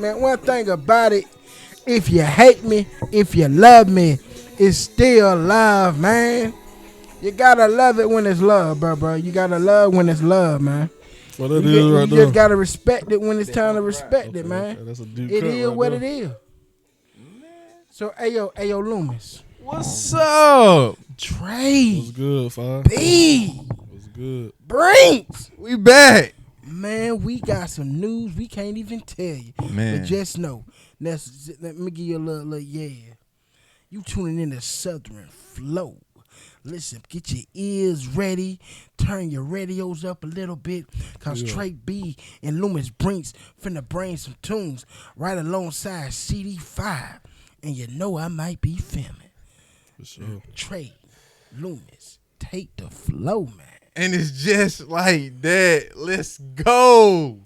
Man, one thing about it, if you hate me, if you love me, it's still love, man. You gotta love it when it's love, bro. You gotta love when it's love, man. Well, that is right You there. just gotta respect it when it's time to respect it, man. Okay, that's a deep It cut is right what there. it is. So, ayo, Loomis. What's up? Trey What's good, Five? B. What's good? Brinks. We back. Man, we got some news we can't even tell you. Man. But just know, let me give you a little yeah. You tuning in to Southern Flow. Listen, get your ears ready. Turn your radios up a little bit. Because Trey B and Loomis Brinks finna bring some tunes right alongside CD5. And you know I might be filming. For sure. Trey, Loomis, take the flow, man. And it's just like that. Let's go.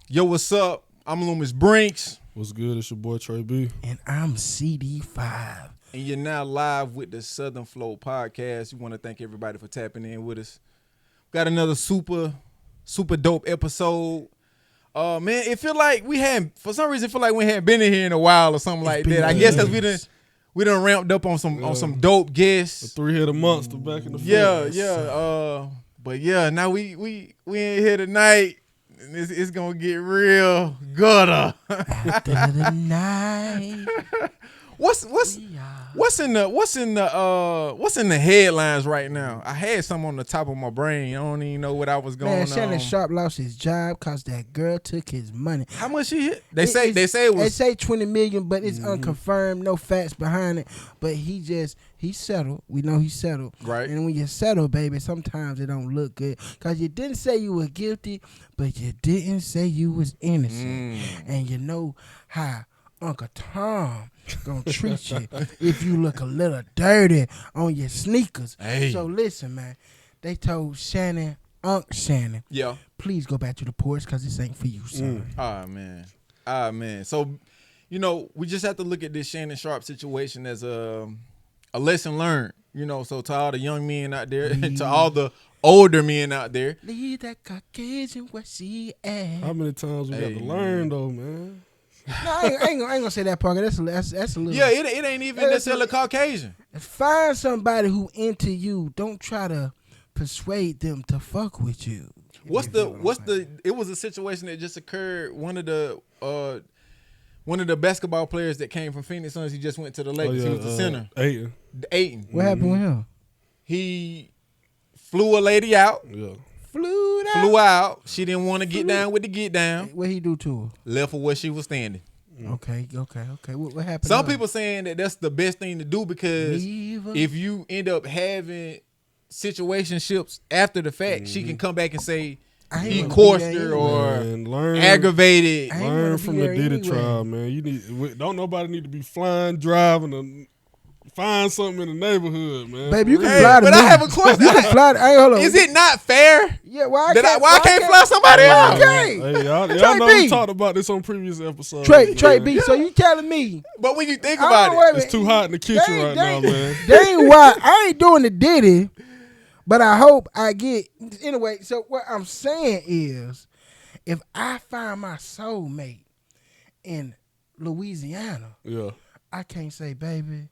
Yo, what's up? I'm Loomis Brinks. What's good? It's your boy Trey B. And I'm CD5. And you're now live with the Southern Flow podcast. We want to thank everybody for tapping in with us. Got another super dope episode. Man, it feel like we hadn't been in here in a while or something like that. I guess because we done ramped up on some dope guests. The three-headed monster back in the Yeah. But yeah, now we in here tonight. And it's gonna get real gutter. After the night. What's in the headlines right now? I had some on the top of my brain. I don't even know what I was going on. Man, Shannon Sharpe lost his job because that girl took his money. How much she hit? They say it was. They say 20 million, but it's unconfirmed, no facts behind it. But he settled. We know he settled. Right. And when you settle, baby, sometimes it don't look good. Because you didn't say you were guilty, but you didn't say you was innocent. And you know how Uncle Tom gonna treat you if you look a little dirty on your sneakers. Hey. So listen, man. They told Shannon, Yeah. please go back to the porch because this ain't for you, son. Ah man. So, we just have to look at this Shannon Sharpe situation as a lesson learned. So to all the young men out there, to all the older men out there. Leave that Caucasian where she at. How many times we got to learn, though, man? No, I ain't gonna say that, Parker. That's a little. Yeah, it ain't even necessarily Caucasian. Find somebody who into you. Don't try to persuade them to fuck with you. It was a situation that just occurred. One of the basketball players that came from Phoenix Suns, he just went to the Lakers. He was the center. Ayton. What happened with him? He flew a lady out. Yeah. Flew out. She didn't want to get down with the get down. What he do to her? Left her where she was standing. Okay. What happened? Some people saying that that's the best thing to do because if you end up having situationships after the fact, she can come back and say he coerced her or aggravated. Learn from the Diddy trial, man. Don't nobody need to be flying, driving, and find something in the neighborhood, man. Baby, you can fly to me. But I have a question. You can fly to, hold on. Is it not fair? Yeah, why I can't fly somebody out? Okay. Hey, y'all Trey know B. we talked about this on previous episodes. Trey B. So you telling me? But when you think about it, it's too hot in the kitchen right now, man. That ain't why I ain't doing the Diddy, but I hope I get anyway. So what I'm saying is, if I find my soulmate in Louisiana, I can't say, baby.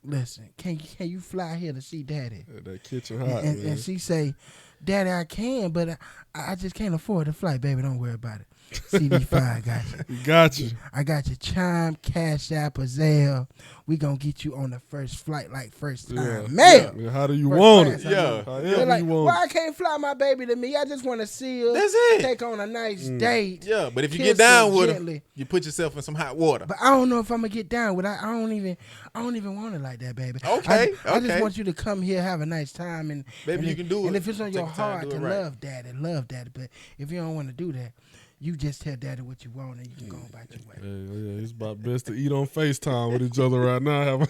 Listen, can you fly here to see Daddy? That kitchen hot, man. And she say, Daddy, I can, but I just can't afford the flight, baby. Don't worry about it. CD5 got you. Got you. I got your Chime, Cash App, or Zelle. We gonna get you on the first flight, like first time. Man, yeah. How do you want it? Yeah. However like, you want why I can't fly my baby to me? I just want to see her. That's it. Take on a nice date. Yeah, but if you kiss get down her with gently. her, you put yourself in some hot water. But I don't know if I'm gonna get down with. I don't even want it like that, baby. Okay. I just want you to come here, have a nice time, and baby, you can do it. And if it's on Take your your time, heart do to it right. love Daddy. But if you don't want to do that, you just tell Daddy what you want, and you can go about your way. Yeah, it's about best to eat on FaceTime with each other right now.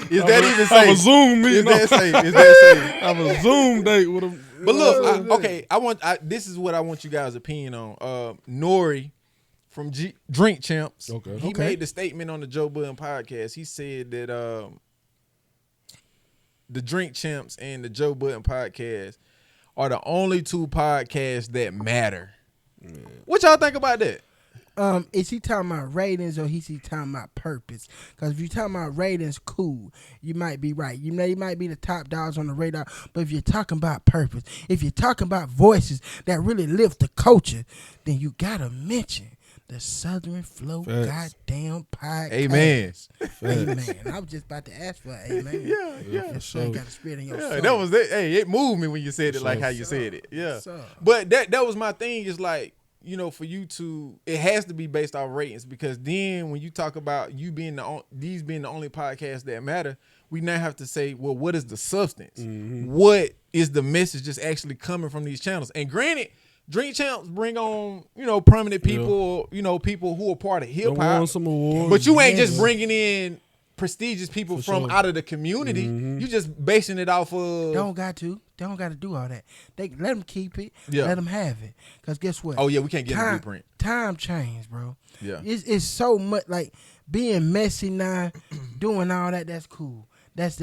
Is that even safe? Have a Zoom meeting. Is that safe? Have a Zoom date with them. But look, this is what I want you guys' opinion on. N.O.R.E from Drink Champs. Okay. He made the statement on the Joe Budden podcast. He said that the Drink Champs and the Joe Budden podcast are the only two podcasts that matter. What y'all think about that? Is he talking about ratings or is he talking about purpose? Because if you're talking about ratings, cool, you might be right. You might be the top dogs on the radar, but if you're talking about purpose, if you're talking about voices that really lift the culture, then you gotta mention the Southern Flow goddamn podcast. Amen. Amen. I was just about to ask for an amen. Yeah. You got the spirit in your soul. That was it. Hey, it moved me when you said it like how you said it. Yeah. But that was my thing is like, you know, for you to, it has to be based off ratings because then when you talk about you being these being the only podcasts that matter, we now have to say, well, what is the substance? What is the message just actually coming from these channels? And granted, Drink Champs bring on, you know, prominent people, you know, people who are part of hip hop. But you ain't just bringing in prestigious people from out of the community. You just basing it off of. Don't got to do all that. They let them keep it. Let them have it. Cause guess what? Oh yeah, we can't get a blueprint. Time change, bro. Yeah, it's so much like being messy now, doing all that. That's cool. That's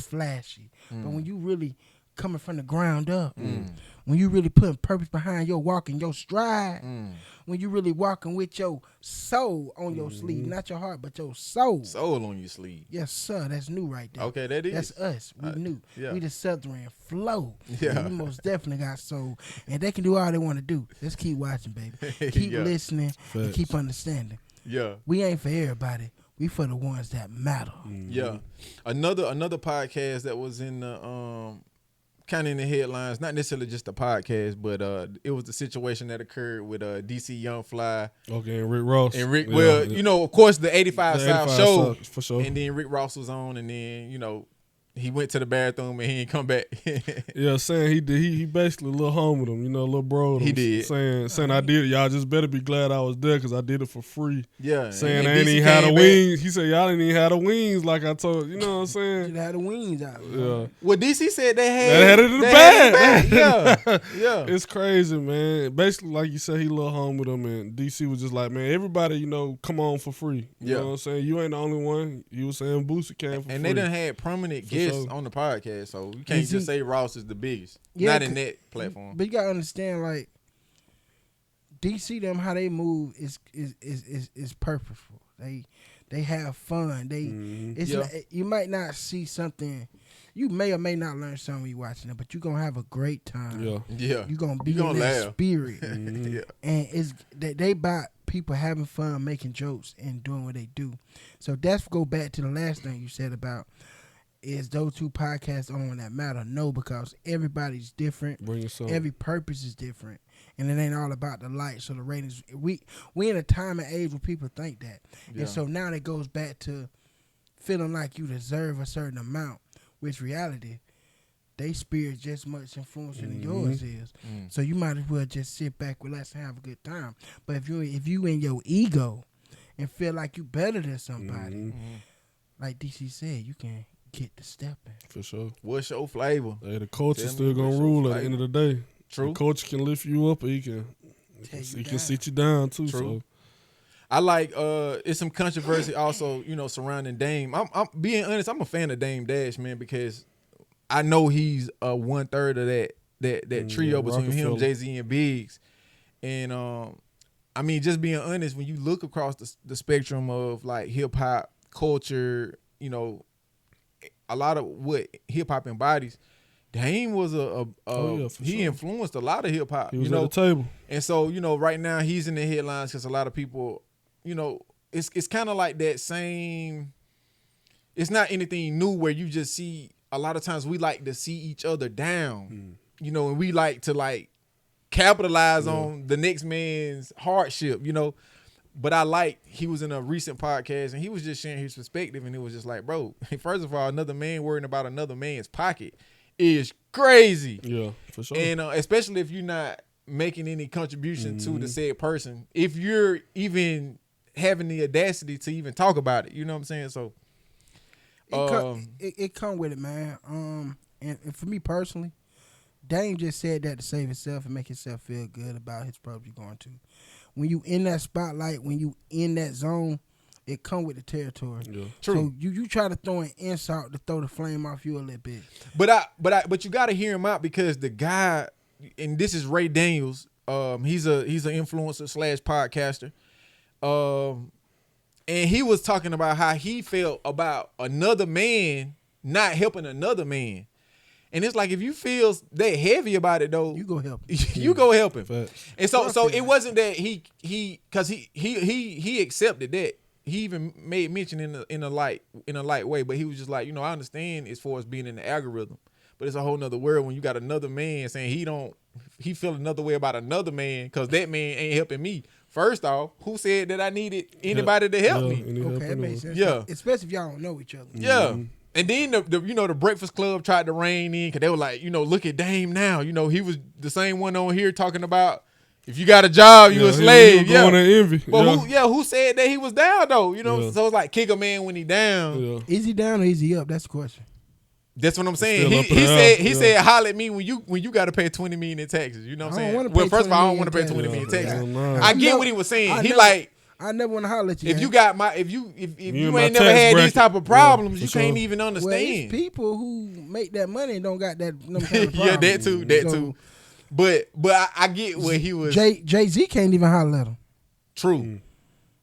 flashy. But when you really coming from the ground up, when you really putting purpose behind your walk and your stride, when you really walking with your soul on your sleeve, not your heart, but your soul. Soul on your sleeve. Yes, sir. That's new right there. Okay, that is. That's us. We new. Yeah. We the Southern Flow. Yeah. And we most definitely got soul. And they can do all they want to do. Just keep watching, baby. Keep listening and keep understanding. Yeah. We ain't for everybody. We for the ones that matter. Yeah. Another podcast that was in the kind of in the headlines, not necessarily just a podcast, but it was the situation that occurred with DC Young Fly. Okay, and Rick Ross. And Rick, you know, of course, the 85 South show. For sure. And then Rick Ross was on, and then, you know, he went to the bathroom and he ain't come back. Yeah, saying he basically a little home with him, you know, a little bro. He did. Saying I did it. Y'all just better be glad I was there because I did it for free. Yeah. Saying I ain't even had the wings. He said y'all didn't even have the wings like I told you know what I'm saying? You had the wings out. Yeah. Well, DC said they had it in the bag. Yeah. It's crazy, man. Basically, like you said, he a little home with him, and DC was just like, man, everybody, you know, come on for free. You know what I'm saying? You ain't the only one. You was saying Boosie came for free. And they done had prominent guests on the podcast, so you can't just say Ross is the biggest. Not in that platform. But you gotta understand, like DC, them how they move is purposeful. They have fun. You might not see something. You may or may not learn something when you watching it, but you're gonna have a great time. Yeah. You're gonna be in that spirit. Yeah. And it's they about people having fun, making jokes, and doing what they do. So that's go back to the last thing you said about. Is those two podcasts on that matter? No, because everybody's different. Every purpose is different, and it ain't all about the likes or the ratings. We in a time and age where people think that, and so now it goes back to feeling like you deserve a certain amount, which reality, they spirit just much influential than yours is. So you might as well just sit back, relax, and have a good time. But if you in your ego and feel like you better than somebody, like DC said, you can. Get the stepping. For sure. What's your flavor? Hey, the coach is still gonna rule at the end of the day. True. The coach can lift you up, or he can sit you down too. True. So I like it's some controversy also, you know, surrounding Dame. I'm being honest, I'm a fan of Dame Dash, man, because I know he's 1/3 of that trio between him, Jay-Z, and Biggs. And I mean, just being honest, when you look across the spectrum of like hip hop culture, you know, a lot of what hip hop embodies, Dame was he influenced a lot of hip hop. He was at the table, and so you know, right now he's in the headlines because a lot of people, you know, it's kind of like that same. It's not anything new where you just see. A lot of times we like to see each other down, you know, and we like to like capitalize on the next man's hardship, you know. But he was in a recent podcast and he was just sharing his perspective, and it was just like, bro, first of all, another man worrying about another man's pocket is crazy. Yeah, for sure. And especially if you're not making any contribution to the said person, if you're even having the audacity to even talk about it, you know what I'm saying? So it come with it, man. And for me personally, Dame just said that to save himself and make himself feel good about his problems you're going to. when you in that spotlight, when you in that zone, it come with the territory. Yeah. True. So you try to throw an insult to throw the flame off you a little bit. But you got to hear him out because the guy, and this is Ray Daniels. He's an influencer / podcaster. And he was talking about how he felt about another man not helping another man. And it's like, if you feel that heavy about it though, You go help. you go help him. Facts. And so it wasn't that because he accepted that. He even made mention in a light way, but he was just like, I understand as far as being in the algorithm, but it's a whole nother world when you got another man saying he feel another way about another man because that man ain't helping me. First off, who said that I needed anybody to help me? Okay, that makes sense. Yeah. Especially if y'all don't know each other. Yeah. And then the Breakfast Club tried to rein in because they were like, look at Dame now. He was the same one on here talking about if you got a job, you a slave. He was going to envy. But who said that he was down though? Yeah. So it's like kick a man when he down. Yeah. Is he down or is he up? That's the question. That's what I'm saying. Still up in He the air. said holler at me when you got to pay $20 million in taxes. You know what I'm I don't saying? wanna Well, pay first of all, I don't $20 want to pay $20 million million in taxes. Yeah. I get know- what he was saying. I He know- like, I never want to holler at you. if gang. you got if you my ain't never tax had these bracket. type of problems, Yeah, you for can't sure. even well, it's understand. people who make that money and don't got that them kind of Yeah, that problems. too. So, But I get where he was. Jay-Z can't even holler at him. True,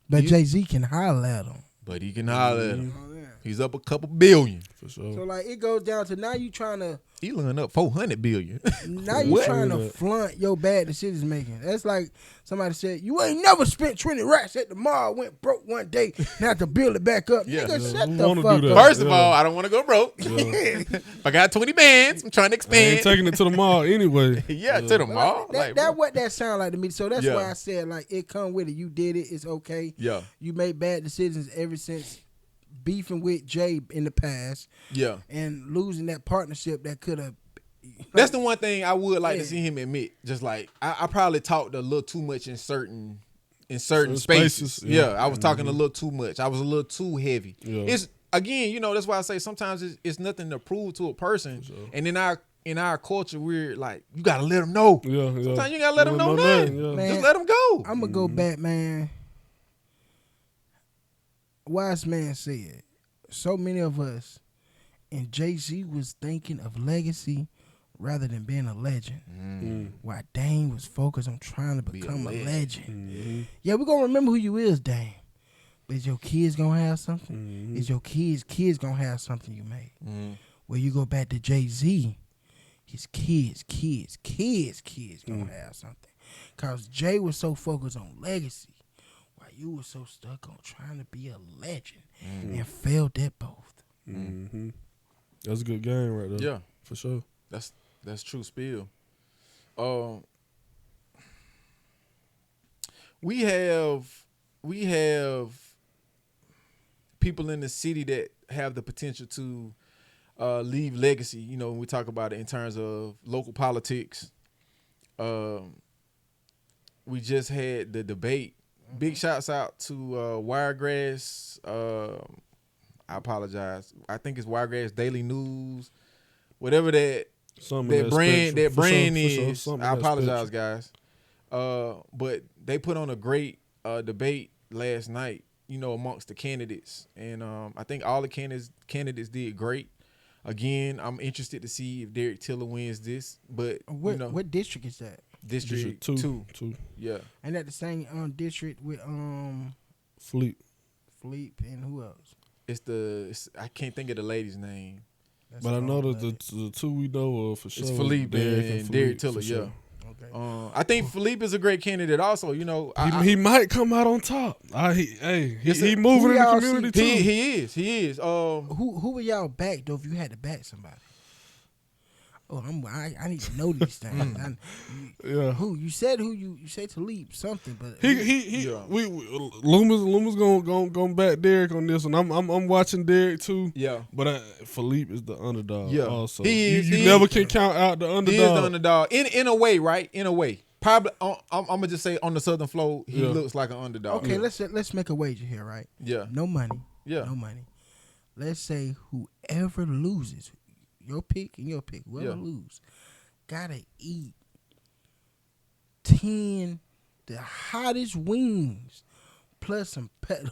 But Jay-Z can holler at him. but he can holler at him. Oh, yeah. He's up a couple billion. For sure. So like it goes down to now you trying to Elon up 400 billion. What? trying to flaunt your bad decisions making. That's like somebody said, you ain't never spent 20 racks at the mall, went broke one day, now have to build it back up. Yeah. Nigga, Yeah, shut who the wanna fuck do up. that? First of all, I don't want to go broke. I got 20 bands. I'm trying to I expand. ain't taking it to the mall anyway. Yeah, to the mall. That bro. what that sound like to me. So that's Yeah. why I said like it come with it. You did it. It's okay. Yeah, You made bad decisions ever since beefing with Jay in the past yeah. and losing that partnership that could have. That's the one thing I would like to Yeah. see him admit. Just like I probably talked a little too much in certain Certain spaces. spaces, Yeah, yeah. I was talking a little too much. I was a little too heavy. Yeah. It's again, that's why I say sometimes it's nothing to prove to a person. sure. And in our culture, we're like, you gotta let them know. Yeah. Sometimes you gotta let them know nothing. nothing. Yeah. Man, Just let them go. I'm gonna go back, man. Wise man said, so many of us, and Jay-Z was thinking of legacy rather than being a legend. While Dame was focused on trying to become a legend. Yeah, we're gonna remember who you is, Dame. But is your kids gonna have something? Is your kids gonna have something you made? Where you go back to Jay-Z, his kids gonna have something. Cause Jay was so focused on legacy, while you were so stuck on trying to be a legend and failed at both. Mm-hmm. That's a good game right there. Yeah, For sure. that's true spill. We have people in the city that have the potential to leave legacy. When we talk about it in terms of local politics. We just had the debate. Big shouts out to Wiregrass. I apologize. I think it's Wiregrass Daily News. Whatever that brand is. Something I that apologize, spectrum. guys. But they put on a great debate last night, amongst the candidates. And I think all the candidates did great. Again, I'm interested to see if Derek Tiller wins this. But, What district is that? District 2. Yeah. And that the same district with Fleet. Philippe and who else? It's I can't think of the lady's name. That's But I all know of that the two we know of for sure. It's Philippe and Derek Tiller, for sure. Okay. I think Philippe is a great candidate also. He might come out on top. He Yes, moving who in the y'all community see? too. He is. Who would y'all back though if you had to back somebody? Oh, I need to know these things. Yeah. Who you said Talib something, but Yeah. Loomis gonna back Derek on this one. I'm watching Derek too. Yeah. But Philippe is the underdog. Yeah. Also, He is. You He never is. can count out the underdog. He is the underdog in a way, right? In a way, probably. I'm gonna just say on the Southern flow, he Yeah. looks like an underdog. okay, let's make a wager here, right? Yeah. No money. Yeah. No money. Let's say whoever loses, your pick and your pick, whoever Yeah. lose, gotta eat 10 the hottest wings plus some pepper.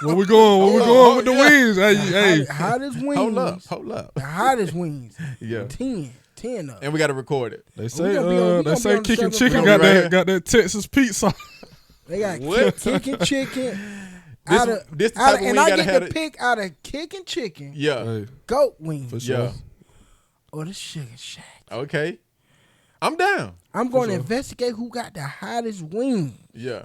Where we going? Where we going with the wings? Hey. Hottest wings. Hold up. The hottest wings. Yeah. 10 up. And we got to record it. They say gonna be Kicking on the Chicken seventh got that Texas pizza. They got What? Kicking Chicken. This the type of wing and you I gotta get have to it. pick out of Kicking Chicken, Yeah. Hey, goat wings, for sure. Yeah. or the Sugar Shack. Okay. I'm down. I'm going to sure. investigate who got the hottest wings, Yeah.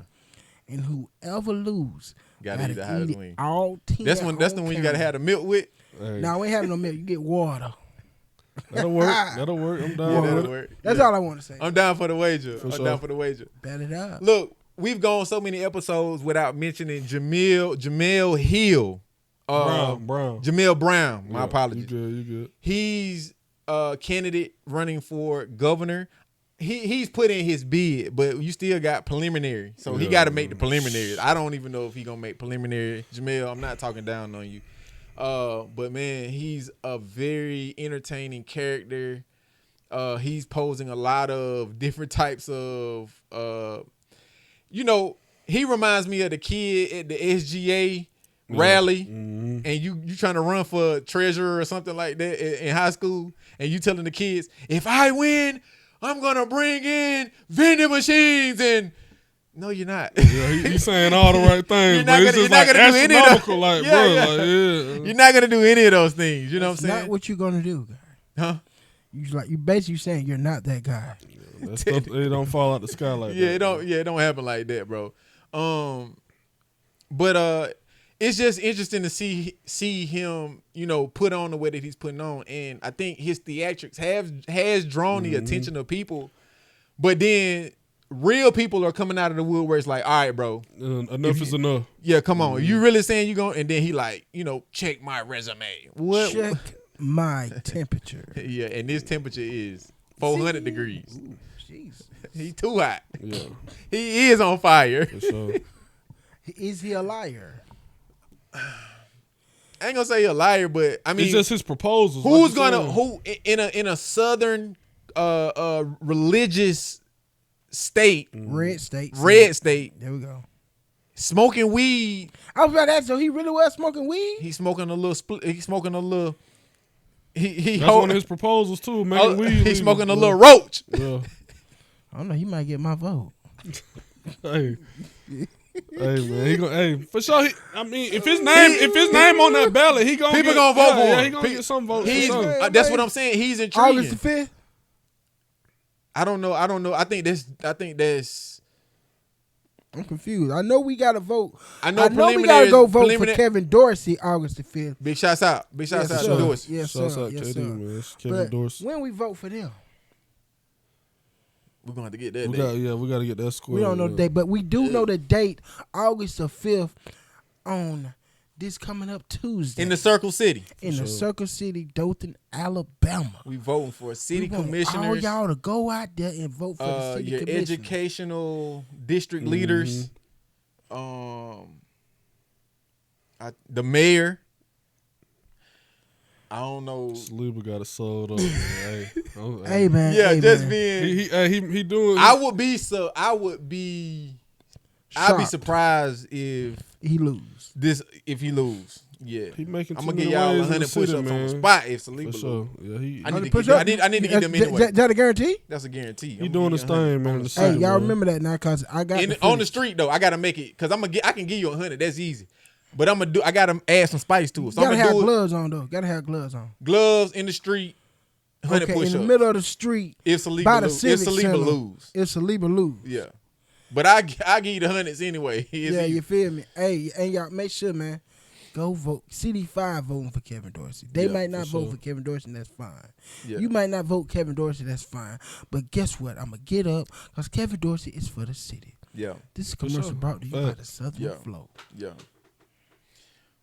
and whoever lose Gotta eat the hottest wing. all 10. That's the one you gotta have the milk with. Hey, Now we ain't having no milk. You get water. that'll work. That'll work. I'm down Yeah, with that'll it. work. That's Yeah. all I want to say. I'm down for the wager. I'm sure. down for the wager. Bet it up. Look, we've gone so many episodes without mentioning Jamel Hill. Brown. Jamel Brown. My Yeah, apologies. You good. He's a candidate running for governor. He's put in his bid, but you still got preliminary. So he Yeah. got to make the preliminaries. I don't even know if he gonna make preliminary. Jamel, I'm not talking down on you. But man, he's a very entertaining character. He's posing a lot of different types of he reminds me of the kid at the SGA rally, Mm-hmm. and you trying to run for treasurer or something like that in high school, and you telling the kids, if I win, I'm gonna bring in vending machines, and no, you're not. Yeah, he's saying all the right things, You're but not it's gonna- just you're not like gonna do any of astronomical, that. like, Yeah, bro, yeah. like, yeah. You're not gonna do any of those things. You know what I'm Not saying? what you gonna do, guy. Huh? You basically saying you're not that guy. That stuff, it don't fall out the sky like Yeah, that. it don't happen like that, bro. But it's just interesting to see him, put on the way that he's putting on, and I think his theatrics has drawn the attention of people. But then real people are coming out of the wood where it's like, all right, bro, Enough is enough. yeah, come on, you really saying you going? And then he like, check my resume. What? Check my temperature. Yeah, and this temperature is 400 degrees. Jeez. He too hot. Yeah, He is on fire. for sure. Is he a liar? I ain't gonna say he a liar, but I mean, It's just his proposals. who's like you gonna said. in a southern religious state, Red state. red state, There we go. smoking weed? I was about to ask, so he really was smoking weed? He's smoking a little split. He's smoking a little. He That's one of his proposals too. Making weed. He's legal. smoking a little roach. Yeah. I don't know. He might get my vote. Hey. Hey man, he gonna for sure. If his name on that ballot, he gonna People get, gonna vote for yeah, him. he gonna get some votes. He's for sure. that's what I'm saying. He's August intriguing. the 5th? I don't know. I think that's. I'm confused. I know we got to vote. I know we got to preliminary- go vote for preliminary- Kevin Dorsey August the 5th. Big shouts out. Big shouts out sir. to Dorsey. Yes, Shouts sir. out Yes, KD, sir. man. It's Kevin But Dorsey. when we vote for them, We're gonna have to get that. We date. got to get that square. we don't know the date, but we do know the date, August the 5th, on this coming up Tuesday. In the Circle City. in the Circle City, Dothan, Alabama. We voting for city We want commissioners. all y'all to go out there and vote for the city your commissioners. educational district leaders, the mayor. I don't know. Saliba got it sold up. Man. Hey man, Yeah, hey, just man. being. he doing. I'd be Shocked. surprised if he lose. he lose. Yeah, He making I'm too gonna get many y'all waves in the 100 city, push-ups on the man. spot if For Saliba sure. lose. Yeah, he I need to Push get. up? I need to get them anyway. Is that a guarantee? That's a guarantee. he doing his thing, man. in the Hey, city, y'all man. remember that now, cause I got the On the footage. street though, I gotta make it because I can give you 100. That's easy. But I gotta add some spice to it. So Gotta I'm have gonna do gloves on though. Gotta have gloves on. gloves in the street, 100 Okay, push-ups. in the middle of the street, If by Saliba the lose, Civic Center. lose, If Saliba lose. yeah. But I give you the hundreds anyway. It's Yeah, easy. you feel me? Hey, and y'all make sure, man, go vote. CD5 voting for Kevin Dorsey. They Yeah, might not for vote sure. for Kevin Dorsey, and that's fine. Yeah. You might not vote Kevin Dorsey, that's fine. But guess what? I'm going to get up because Kevin Dorsey is for the city. Yeah, This is a commercial sure. brought to you by Facts. the Southern Yeah. Flow. yeah.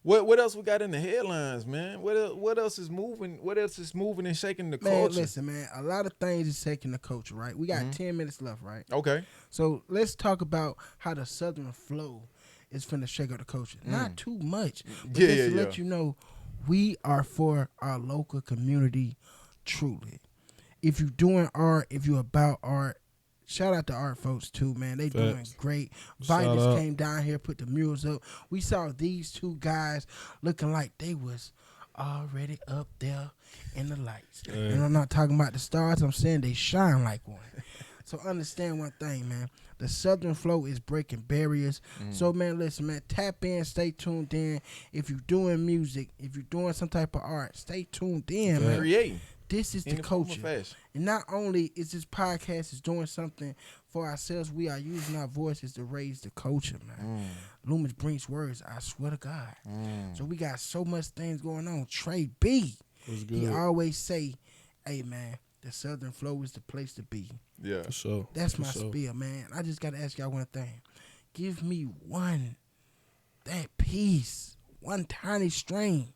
What else we got in the headlines, man? What else is moving? What else is moving and shaking the Man, culture? listen, man, a lot of things is taking the culture, right? We got 10 minutes left, right? Okay. So let's talk about how the Southern Flow is finna shake up the culture. Not too much, but Yeah, just yeah, to yeah. let you know, we are for our local community truly. If you're doing art, if you're about art, shout out to art folks too, man. They doing Facts. great. Shout Violence out. came down here, put the murals up. We saw these two guys looking like they was already up there in the lights. Hey. And I'm not talking about the stars. I'm saying they shine like one. So understand one thing, man. The Southern flow is breaking barriers. So, man, listen, man, tap in, stay tuned in. If you're doing music, if you're doing some type of art, stay tuned in, man. Creating. This is In the the form of culture. fashion. And not only is this podcast is doing something for ourselves, we are using our voices to raise the culture, man. Loomis Brinks words, I swear to God. So we got so much things going on. Trey B, What's good? he always say, hey, man, the Southern flow is the place to be. Yeah. For sure. That's my For sure. spiel, man. I just got to ask y'all one thing. Give me that piece, one tiny strain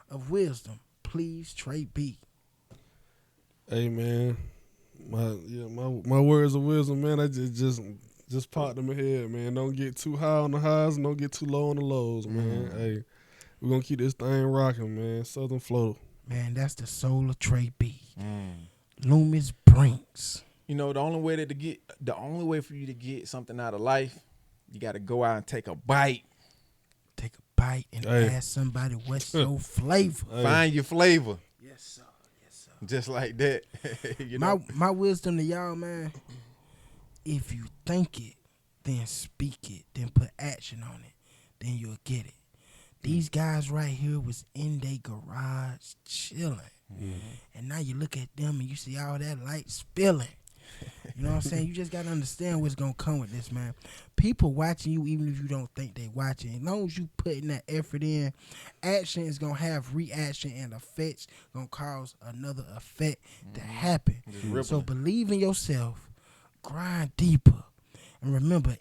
of wisdom. Please, Trey B. Hey man, my words of wisdom, man. I just popped in my head, man. Don't get too high on the highs and don't get too low on the lows, man. Hey, we're gonna keep this thing rocking, man. Southern flow. Man, that's the soul of Trey B. Loomis Brinks. You know, the only way for you to get something out of life, you got to go out and take a bite. Take a bite and Hey. ask somebody what's your flavor. Hey. Find your flavor. Yes, sir. Yes, sir. Just like that. You know? My wisdom to y'all, man, if you think it, then speak it, then put action on it, then you'll get it. These guys right here was in their garage chilling. And now you look at them and you see all that light spilling. You know what I'm saying? You just got to understand what's going to come with this, man. People watching you even if you don't think they watching. As long as you putting that effort in, action is going to have reaction and effects going to cause another effect to happen. So believe in yourself, grind deeper, and remember,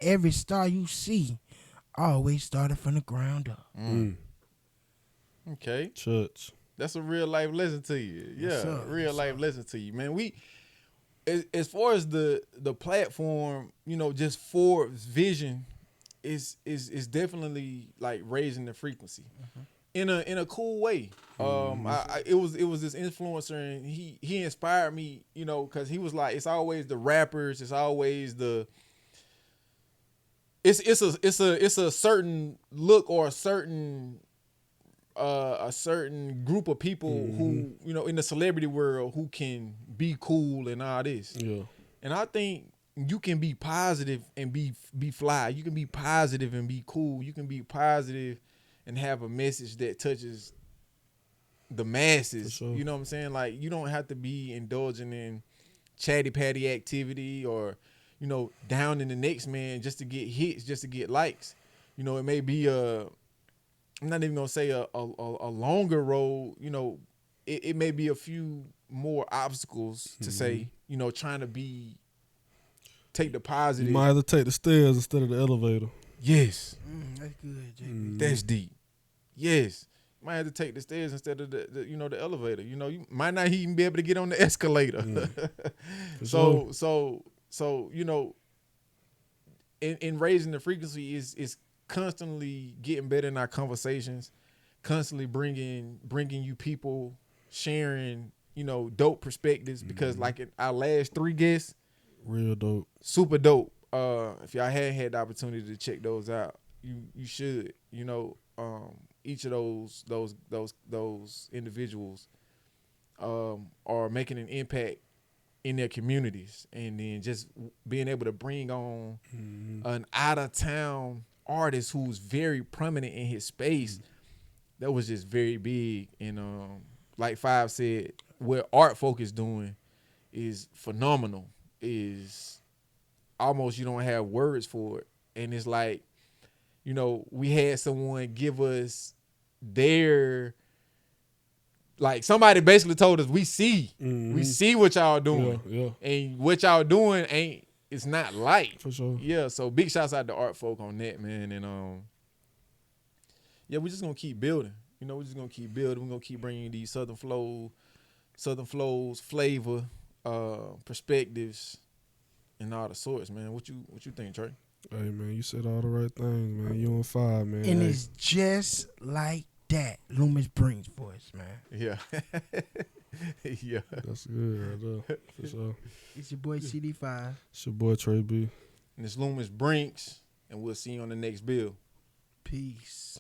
every star you see always started from the ground up. Okay. Church. That's a real life lesson to you. Yeah, Yes, sir. real Yes, life sir. lesson to you, man. As far as the platform, you know, just for vision is definitely like raising the frequency in a cool way. It was this influencer and he inspired me, you know, because he was like, it's always the rappers, it's always it's a certain look or a certain group of people who, you know, in the celebrity world who can be cool and all this. Yeah. And I think you can be positive and be fly. You can be positive and be cool. You can be positive and have a message that touches the masses. For sure. You know what I'm saying? Like, you don't have to be indulging in chatty patty activity or, you know, down in the next man just to get hits, just to get likes. You know, it may be I'm not even gonna say a longer road. You know, it may be a few more obstacles to say. You know, trying to take the positive. You might have to take the stairs instead of the elevator. Yes, That's good, JB. that's deep. Yes, you might have to take the stairs instead of the elevator. You know, you might not even be able to get on the escalator. So you know, in raising the frequency is constantly getting better in our conversations, constantly bringing you people sharing, you know, dope perspectives, because like in our last 3 guests, Real dope. super dope. If y'all hadn't had the opportunity to check those out, you should. You know, each of those individuals are making an impact in their communities, and then just being able to bring on an out of town artist who's very prominent in his space, that was just very big. And like Five said, what Art Folk is doing is phenomenal. Is almost, you don't have words for it. And it's like, you know, we had someone give us their, like, somebody basically told us, we see what y'all doing. Yeah. And what y'all doing it's not light. For sure. Yeah, so big shouts out to Art Folk on that, man. And yeah, we're just gonna keep building. You know, we're just gonna keep building. We're gonna keep bringing these Southern flows, flavor, perspectives, and all the sorts, man. What you think, Trey? Hey man, you said all the right things, man. You on fire, man. And Hey. it's just like that. Loomis Brinks voice, man. Yeah. Yeah. That's good right there. For sure. It's your boy CD5. It's your boy Trey B. And it's Loomis Brinks, and we'll see you on the next bill. Peace.